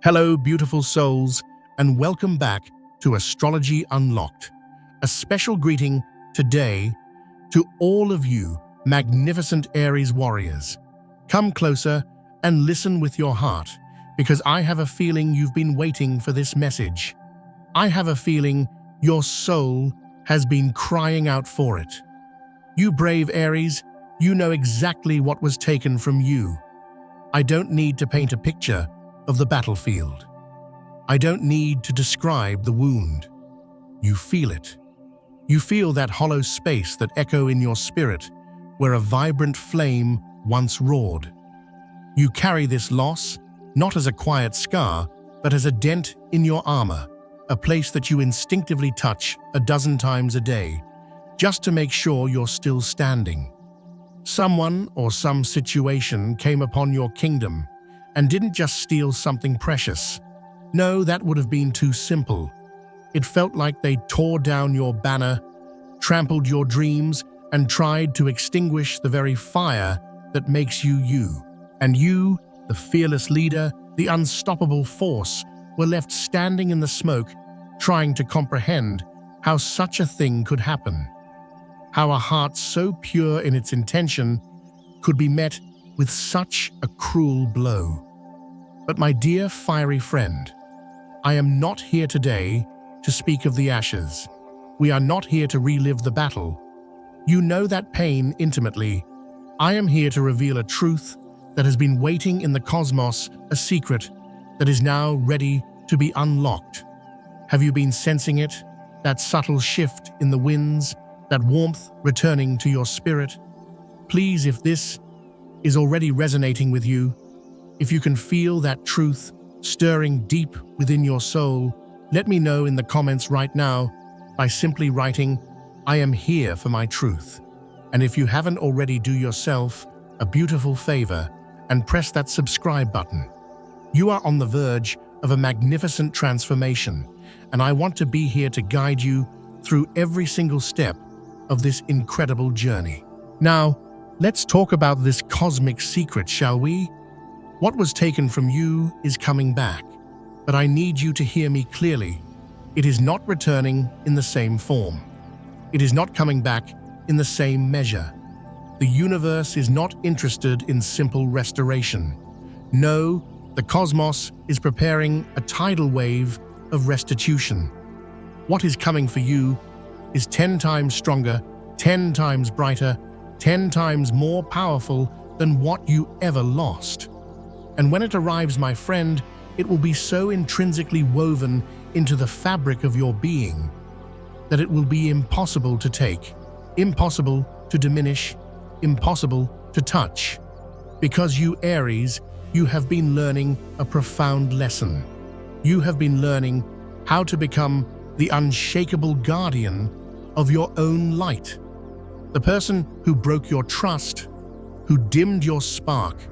Hello, beautiful souls, and welcome back to Astrology Unlocked. A special greeting today to all of you magnificent Aries warriors. Come closer and listen with your heart, because I have a feeling you've been waiting for this message. I have a feeling your soul has been crying out for it. You brave Aries, you know exactly what was taken from you. I don't need to paint a picture of the battlefield. I don't need to describe the wound. You feel it. You feel that hollow space that echo in your spirit where a vibrant flame once roared. You carry this loss not as a quiet scar, but as a dent in your armor, a place that you instinctively touch a dozen times a day, just to make sure you're still standing. Someone or some situation came upon your kingdom and didn't just steal something precious. No, that would have been too simple. It felt like they tore down your banner, trampled your dreams, and tried to extinguish the very fire that makes you you. And you, the fearless leader, the unstoppable force, were left standing in the smoke, trying to comprehend how such a thing could happen. How a heart so pure in its intention could be met with such a cruel blow. But my dear fiery friend, I am not here today to speak of the ashes. We are not here to relive the battle. You know that pain intimately. I am here to reveal a truth that has been waiting in the cosmos, a secret that is now ready to be unlocked. Have you been sensing it? That subtle shift in the winds, that warmth returning to your spirit? Please, if this is already resonating with you, if you can feel that truth stirring deep within your soul, let me know in the comments right now by simply writing, "I am here for my truth." And if you haven't already, do yourself a beautiful favor and press that subscribe button. You are on the verge of a magnificent transformation, and I want to be here to guide you through every single step of this incredible journey. Now, let's talk about this cosmic secret, shall we? What was taken from you is coming back, but I need you to hear me clearly. It is not returning in the same form. It is not coming back in the same measure. The universe is not interested in simple restoration. No, the cosmos is preparing a tidal wave of restitution. What is coming for you is 10 times stronger, 10 times brighter, 10 times more powerful than what you ever lost. And when it arrives, my friend, it will be so intrinsically woven into the fabric of your being that it will be impossible to take, impossible to diminish, impossible to touch. Because you, Aries, you have been learning a profound lesson. You have been learning how to become the unshakable guardian of your own light. The person who broke your trust, who dimmed your spark,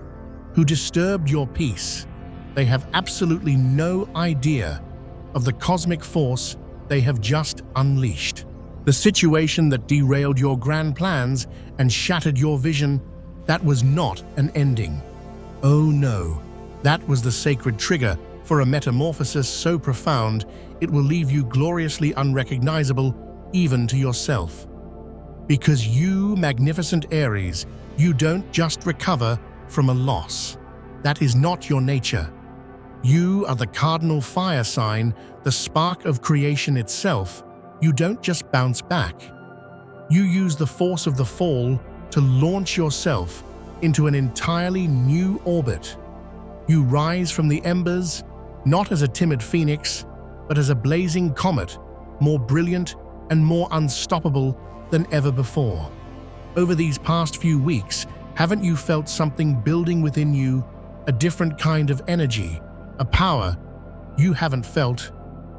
who disturbed your peace, they have absolutely no idea of the cosmic force they have just unleashed. The situation that derailed your grand plans and shattered your vision, that was not an ending. Oh no, that was the sacred trigger for a metamorphosis so profound it will leave you gloriously unrecognizable even to yourself. Because you, magnificent Aries, you don't just recover from a loss. That is not your nature. You are the cardinal fire sign, the spark of creation itself. You don't just bounce back. You use the force of the fall to launch yourself into an entirely new orbit. You rise from the embers, not as a timid phoenix, but as a blazing comet, more brilliant and more unstoppable than ever before. Over these past few weeks, haven't you felt something building within you, a different kind of energy, a power you haven't felt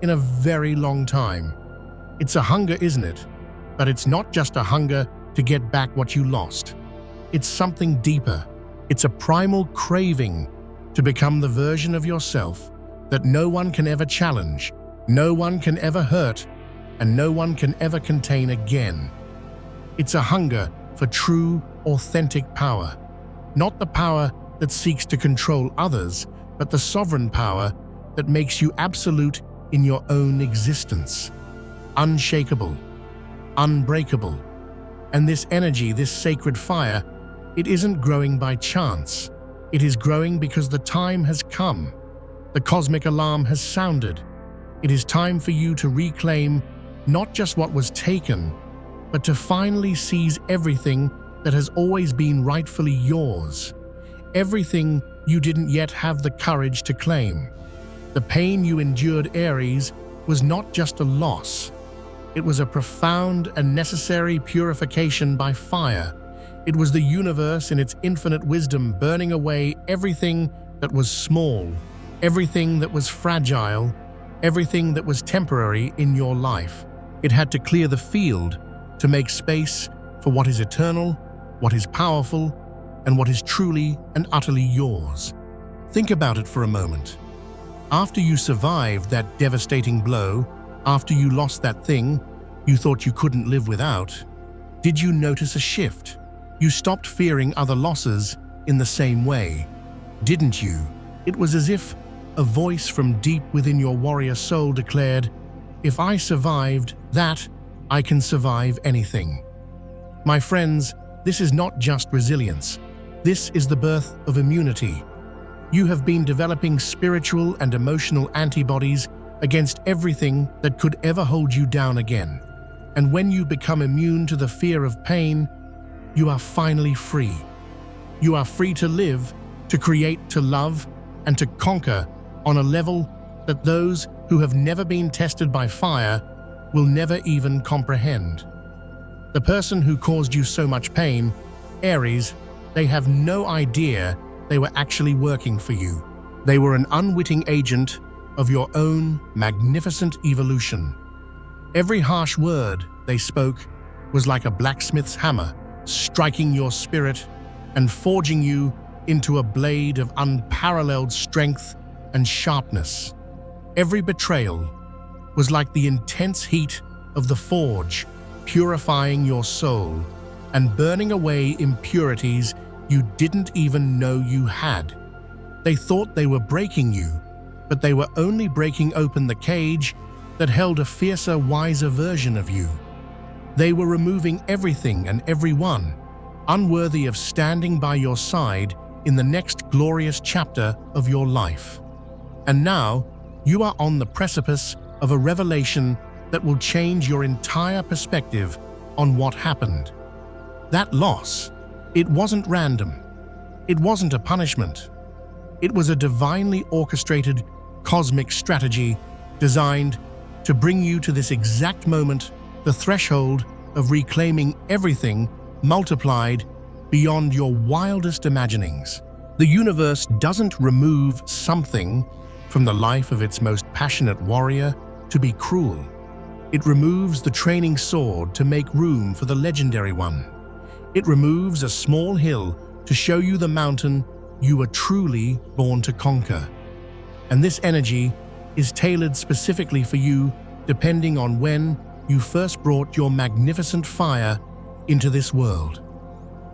in a very long time? It's a hunger, isn't it? But it's not just a hunger to get back what you lost. It's something deeper. It's a primal craving to become the version of yourself that no one can ever challenge, no one can ever hurt, and no one can ever contain again. It's a hunger for true, authentic power. Not the power that seeks to control others, but the sovereign power that makes you absolute in your own existence. Unshakable, unbreakable. And this energy, this sacred fire, it isn't growing by chance. It is growing because the time has come. The cosmic alarm has sounded. It is time for you to reclaim not just what was taken, but to finally seize everything that has always been rightfully yours. Everything you didn't yet have the courage to claim. The pain you endured, Aries, was not just a loss. It was a profound and necessary purification by fire. It was the universe in its infinite wisdom burning away everything that was small, everything that was fragile, everything that was temporary in your life. It had to clear the field to make space for what is eternal, what is powerful, and what is truly and utterly yours. Think about it for a moment. After you survived that devastating blow, after you lost that thing you thought you couldn't live without, did you notice a shift? You stopped fearing other losses in the same way, didn't you? It was as if a voice from deep within your warrior soul declared, "If I survived that, I can survive anything." My friends, this is not just resilience. This is the birth of immunity. You have been developing spiritual and emotional antibodies against everything that could ever hold you down again. And when you become immune to the fear of pain, you are finally free. You are free to live, to create, to love, and to conquer on a level that those who have never been tested by fire will never even comprehend. The person who caused you so much pain, Aries, they have no idea they were actually working for you. They were an unwitting agent of your own magnificent evolution. Every harsh word they spoke was like a blacksmith's hammer, striking your spirit and forging you into a blade of unparalleled strength and sharpness. Every betrayal was like the intense heat of the forge, purifying your soul and burning away impurities you didn't even know you had. They thought they were breaking you, but they were only breaking open the cage that held a fiercer, wiser version of you. They were removing everything and everyone unworthy of standing by your side in the next glorious chapter of your life. And now, you are on the precipice of a revelation that will change your entire perspective on what happened. That loss, it wasn't random. It wasn't a punishment. It was a divinely orchestrated cosmic strategy designed to bring you to this exact moment, the threshold of reclaiming everything multiplied beyond your wildest imaginings. The universe doesn't remove something from the life of its most passionate warrior to be cruel. It removes the training sword to make room for the legendary one. It removes a small hill to show you the mountain you were truly born to conquer. And this energy is tailored specifically for you depending on when you first brought your magnificent fire into this world.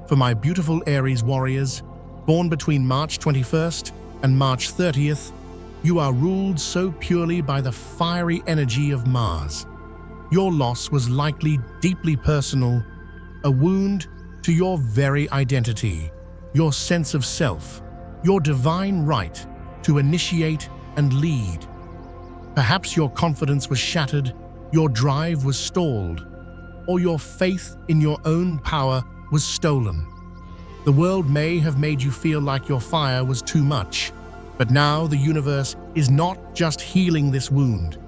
For my beautiful Aries warriors, born between March 21st and March 30th, you are ruled so purely by the fiery energy of Mars. Your loss was likely deeply personal, a wound to your very identity, your sense of self, your divine right to initiate and lead. Perhaps your confidence was shattered, your drive was stalled, or your faith in your own power was stolen. The world may have made you feel like your fire was too much, but now the universe is not just healing this wound.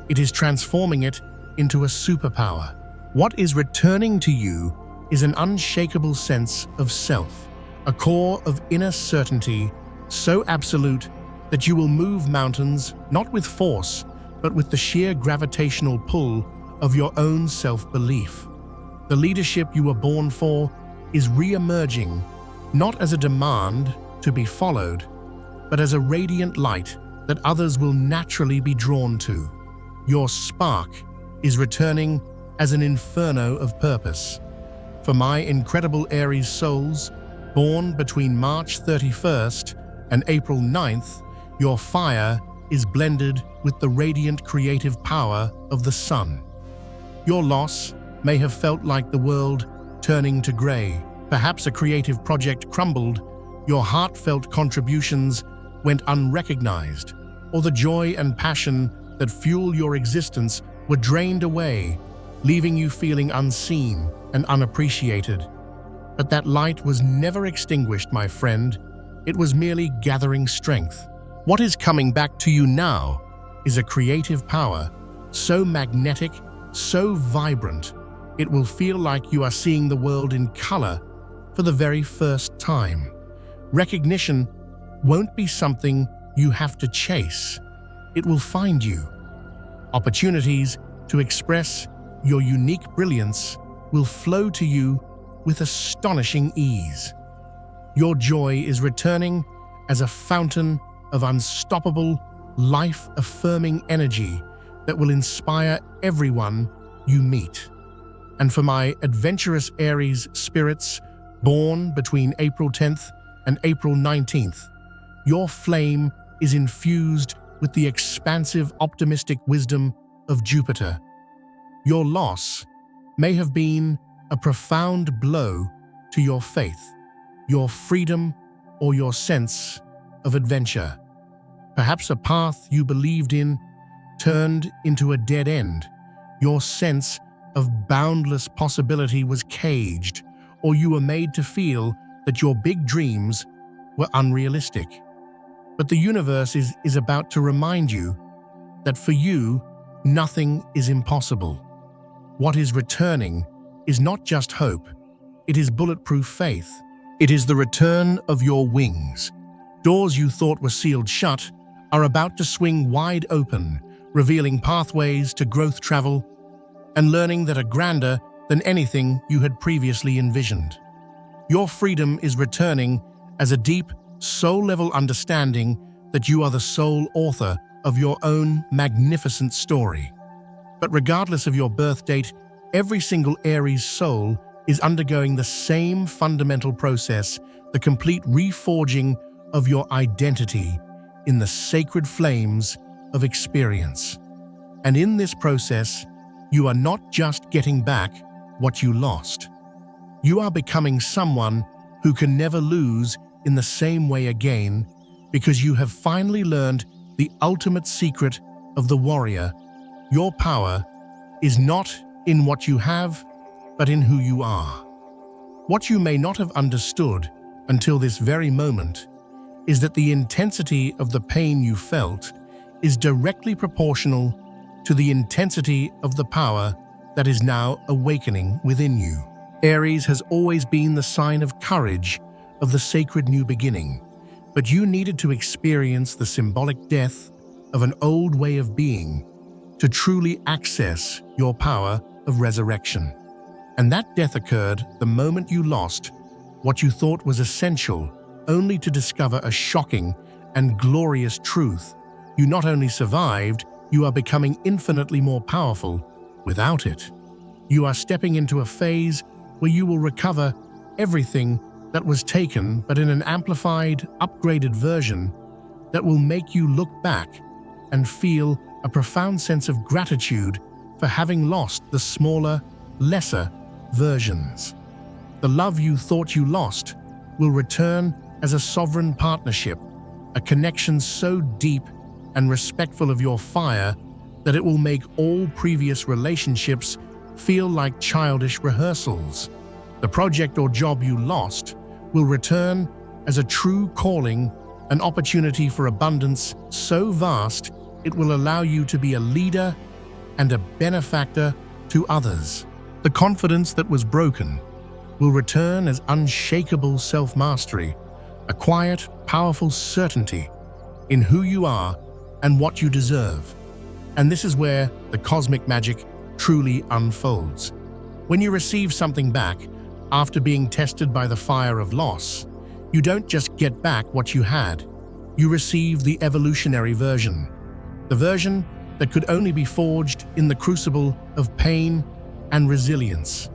It is transforming it into a superpower. What is returning to you is an unshakable sense of self, a core of inner certainty so absolute that you will move mountains not with force, but with the sheer gravitational pull of your own self-belief. The leadership you were born for is re-emerging, not as a demand to be followed, but as a radiant light that others will naturally be drawn to. Your spark is returning as an inferno of purpose. For my incredible Aries souls, born between March 31st and April 9th, your fire is blended with the radiant creative power of the sun. Your loss may have felt like the world turning to gray. Perhaps a creative project crumbled, your heartfelt contributions went unrecognized, or the joy and passion that fuel your existence were drained away, leaving you feeling unseen and unappreciated. But that light was never extinguished, my friend. It was merely gathering strength. What is coming back to you now is a creative power so magnetic, so vibrant, it will feel like you are seeing the world in color for the very first time. Recognition won't be something you have to chase. It will find you. Opportunities to express your unique brilliance will flow to you with astonishing ease. Your joy is returning as a fountain of unstoppable, life-affirming energy that will inspire everyone you meet. And for my adventurous Aries spirits born between April 10th and April 19th, your flame is infused with the expansive, optimistic wisdom of Jupiter. Your loss may have been a profound blow to your faith, your freedom, or your sense of adventure. Perhaps a path you believed in turned into a dead end. Your sense of boundless possibility was caged, or you were made to feel that your big dreams were unrealistic. But the universe is about to remind you that for you, nothing is impossible. What is returning is not just hope, it is bulletproof faith. It is the return of your wings. Doors you thought were sealed shut are about to swing wide open, revealing pathways to growth, travel, and learning that are grander than anything you had previously envisioned. Your freedom is returning as a deep, soul-level understanding that you are the sole author of your own magnificent story. But regardless of your birth date, every single Aries soul is undergoing the same fundamental process, the complete reforging of your identity in the sacred flames of experience. And in this process, you are not just getting back what you lost. You are becoming someone who can never lose in the same way again, because you have finally learned the ultimate secret of the warrior. Your power is not in what you have, but in who you are. What you may not have understood until this very moment is that the intensity of the pain you felt is directly proportional to the intensity of the power that is now awakening within you. Aries has always been the sign of courage, of the sacred new beginning, but you needed to experience the symbolic death of an old way of being to truly access your power of resurrection. And that death occurred the moment you lost what you thought was essential, only to discover a shocking and glorious truth. You not only survived, you are becoming infinitely more powerful without it. You are stepping into a phase where you will recover everything that was taken, but in an amplified, upgraded version that will make you look back and feel a profound sense of gratitude for having lost the smaller, lesser versions. The love you thought you lost will return as a sovereign partnership, a connection so deep and respectful of your fire that it will make all previous relationships feel like childish rehearsals. The project or job you lost will return as a true calling, an opportunity for abundance so vast it will allow you to be a leader and a benefactor to others. The confidence that was broken will return as unshakable self-mastery, a quiet, powerful certainty in who you are and what you deserve. And this is where the cosmic magic truly unfolds. When you receive something back after being tested by the fire of loss, you don't just get back what you had. You receive the evolutionary version, the version that could only be forged in the crucible of pain and resilience.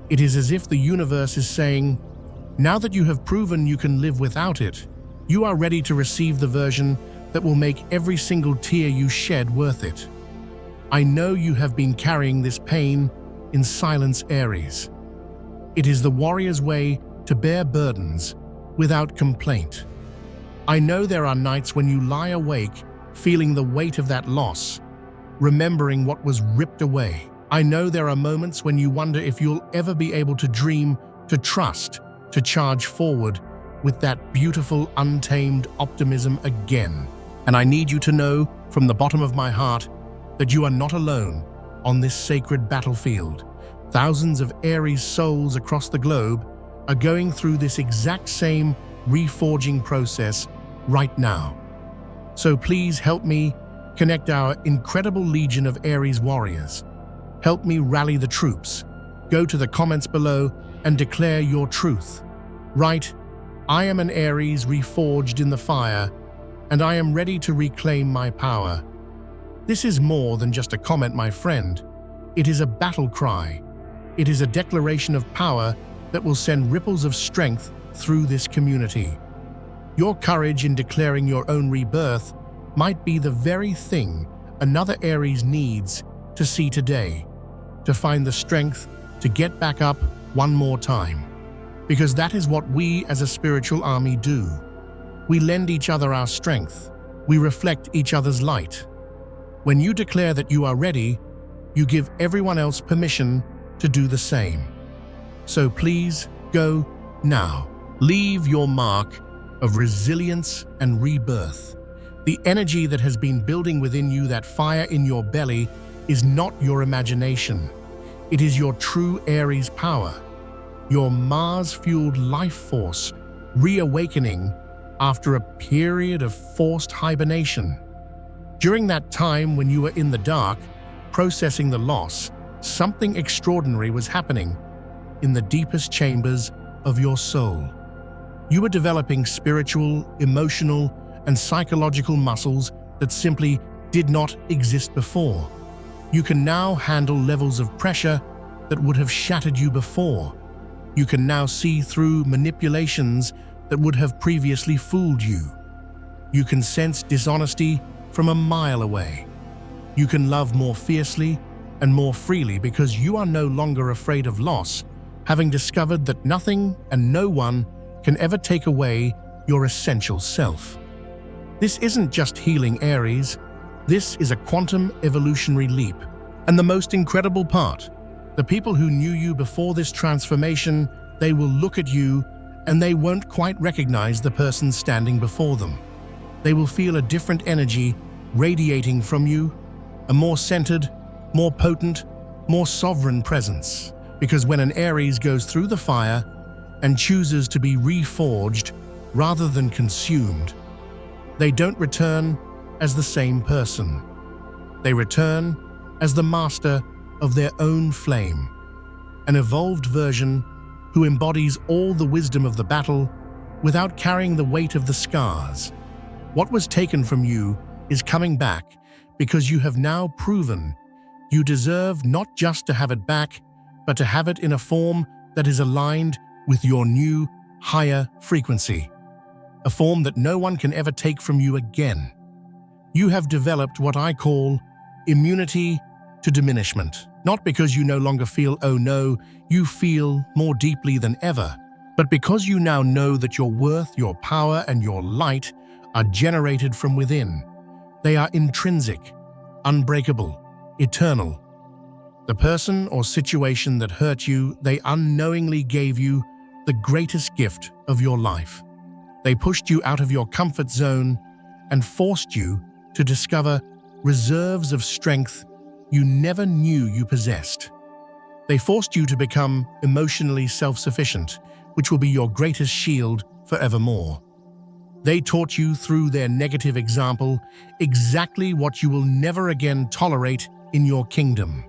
It is as if the universe is saying, now that you have proven you can live without it, you are ready to receive the version that will make every single tear you shed worth it. I know you have been carrying this pain in silence, Aries. It is the warrior's way to bear burdens without complaint. I know there are nights when you lie awake, feeling the weight of that loss, remembering what was ripped away. I know there are moments when you wonder if you'll ever be able to dream, to trust, to charge forward with that beautiful, untamed optimism again. And I need you to know from the bottom of my heart that you are not alone on this sacred battlefield. Thousands of Aries souls across the globe are going through this exact same reforging process right now. So please help me connect our incredible legion of Aries warriors. Help me rally the troops. Go to the comments below and declare your truth. Write, "I am an Aries reforged in the fire, and I am ready to reclaim my power." This is more than just a comment, my friend. It is a battle cry. It is a declaration of power that will send ripples of strength through this community. Your courage in declaring your own rebirth might be the very thing another Aries needs to see today, to find the strength to get back up one more time. Because that is what we as a spiritual army do. We lend each other our strength. We reflect each other's light. When you declare that you are ready, you give everyone else permission to do the same. So please go now. Leave your mark of resilience and rebirth. The energy that has been building within you, that fire in your belly, is not your imagination. It is your true Aries power, your Mars-fueled life force reawakening after a period of forced hibernation. During that time when you were in the dark, processing the loss, something extraordinary was happening in the deepest chambers of your soul. You were developing spiritual, emotional, and psychological muscles that simply did not exist before. You can now handle levels of pressure that would have shattered you before. You can now see through manipulations that would have previously fooled you. You can sense dishonesty from a mile away. You can love more fiercely and more freely because you are no longer afraid of loss, having discovered that nothing and no one can ever take away your essential self. This isn't just healing, Aries. This is a quantum evolutionary leap. And the most incredible part, the people who knew you before this transformation, they will look at you and they won't quite recognize the person standing before them. They will feel a different energy radiating from you, a more centered, more potent, more sovereign presence. Because when an Aries goes through the fire and chooses to be reforged rather than consumed, they don't return as the same person. They return as the master of their own flame, an evolved version who embodies all the wisdom of the battle without carrying the weight of the scars. What was taken from you is coming back because you have now proven you deserve not just to have it back, but to have it in a form that is aligned with your new, higher frequency. A form that no one can ever take from you again. You have developed what I call immunity to diminishment. Not because you no longer feel, oh no, you feel more deeply than ever, but because you now know that your worth, your power, and your light are generated from within. They are intrinsic, unbreakable, eternal. The person or situation that hurt you, they unknowingly gave you the greatest gift of your life. They pushed you out of your comfort zone and forced you to discover reserves of strength you never knew you possessed. They forced you to become emotionally self-sufficient, which will be your greatest shield forevermore. They taught you through their negative example exactly what you will never again tolerate in your kingdom.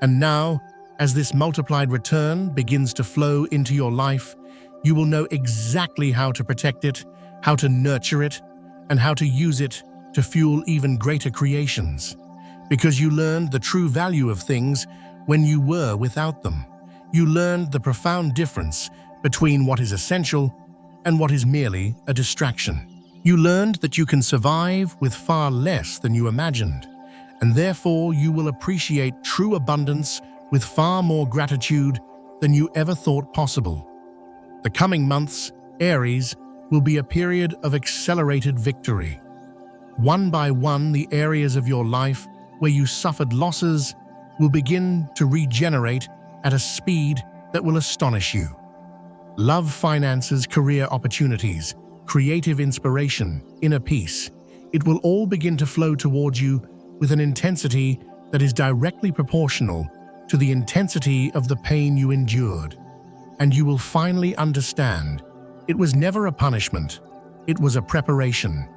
And now, as this multiplied return begins to flow into your life, you will know exactly how to protect it, how to nurture it, and how to use it to fuel even greater creations. Because you learned the true value of things when you were without them. You learned the profound difference between what is essential and what is merely a distraction. You learned that you can survive with far less than you imagined, and therefore you will appreciate true abundance with far more gratitude than you ever thought possible. The coming months, Aries, will be a period of accelerated victory. One by one, the areas of your life where you suffered losses will begin to regenerate at a speed that will astonish you. Love, finances, career opportunities, creative inspiration, inner peace, it will all begin to flow towards you with an intensity that is directly proportional to the intensity of the pain you endured. And you will finally understand it was never a punishment, it was a preparation.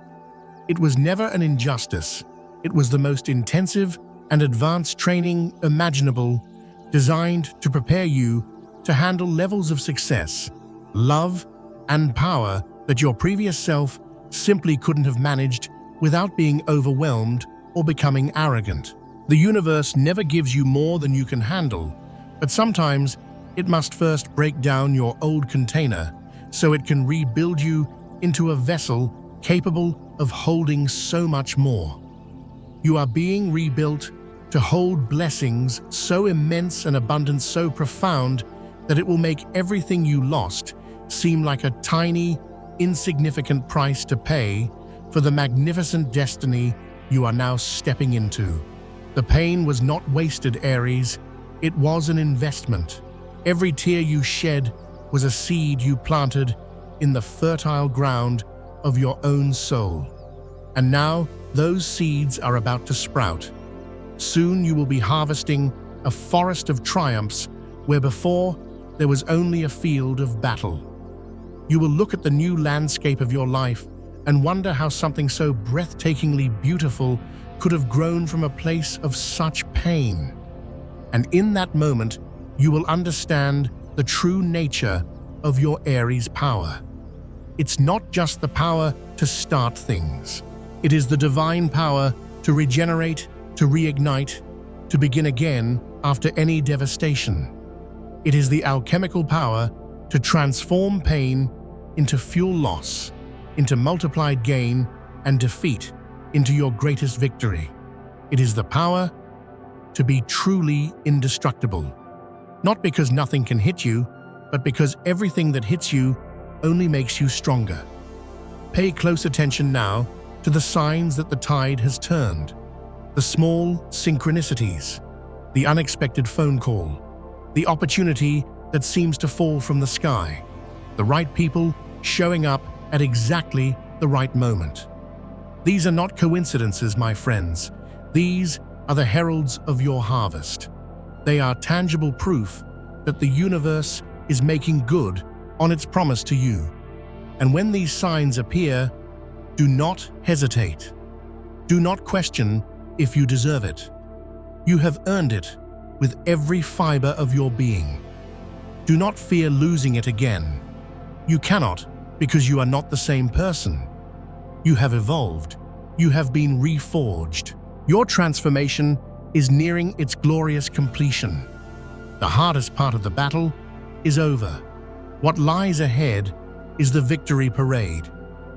It was never an injustice, it was the most intensive and advanced training imaginable, designed to prepare you to handle levels of success, love, and power that your previous self simply couldn't have managed without being overwhelmed or becoming arrogant. The universe never gives you more than you can handle, but sometimes it must first break down your old container so it can rebuild you into a vessel capable of holding so much more. You are being rebuilt to hold blessings so immense and abundance so profound that it will make everything you lost seem like a tiny, insignificant price to pay for the magnificent destiny you are now stepping into. The pain was not wasted, Aries. It was an investment. Every tear you shed was a seed you planted in the fertile ground of your own soul. And now those seeds are about to sprout. Soon you will be harvesting a forest of triumphs where before there was only a field of battle. You will look at the new landscape of your life and wonder how something so breathtakingly beautiful could have grown from a place of such pain. And in that moment, you will understand the true nature of your Aries power. It's not just the power to start things. It is the divine power to regenerate, to reignite, to begin again after any devastation. It is the alchemical power to transform pain into fuel loss, into multiplied gain and defeat, into your greatest victory. It is the power to be truly indestructible. Not because nothing can hit you, but because everything that hits you only makes you stronger. Pay close attention now to the signs that the tide has turned. The small synchronicities, the unexpected phone call, the opportunity that seems to fall from the sky, the right people showing up at exactly the right moment. These are not coincidences, my friends. These are the heralds of your harvest. They are tangible proof that the universe is making good on its promise to you. And when these signs appear, do not hesitate. Do not question if you deserve it. You have earned it with every fiber of your being. Do not fear losing it again. You cannot, because you are not the same person. You have evolved. You have been reforged. Your transformation is nearing its glorious completion. The hardest part of the battle is over. What lies ahead is the victory parade.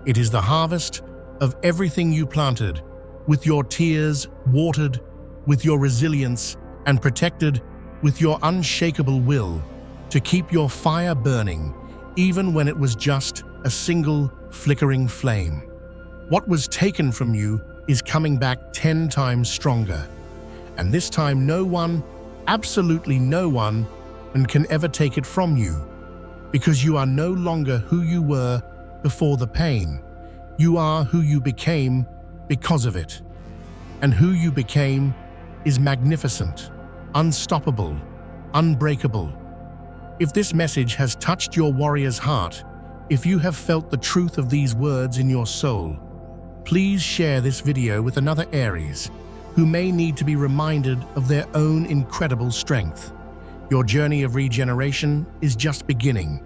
It is the harvest of everything you planted, with your tears watered, with your resilience, and protected with your unshakable will to keep your fire burning, even when it was just a single flickering flame. What was taken from you is coming back 10 times stronger. And this time no one, absolutely no one, can ever take it from you, because you are no longer who you were before the pain. You are who you became because of it. And who you became is magnificent, unstoppable, unbreakable. If this message has touched your warrior's heart, if you have felt the truth of these words in your soul, please share this video with another Aries who may need to be reminded of their own incredible strength. Your journey of regeneration is just beginning,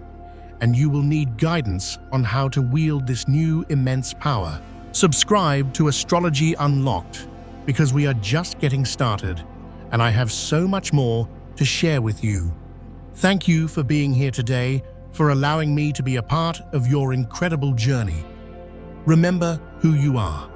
and you will need guidance on how to wield this new immense power. Subscribe to Astrology Unlocked, because we are just getting started, and I have so much more to share with you. Thank you for being here today, for allowing me to be a part of your incredible journey. Remember who you are.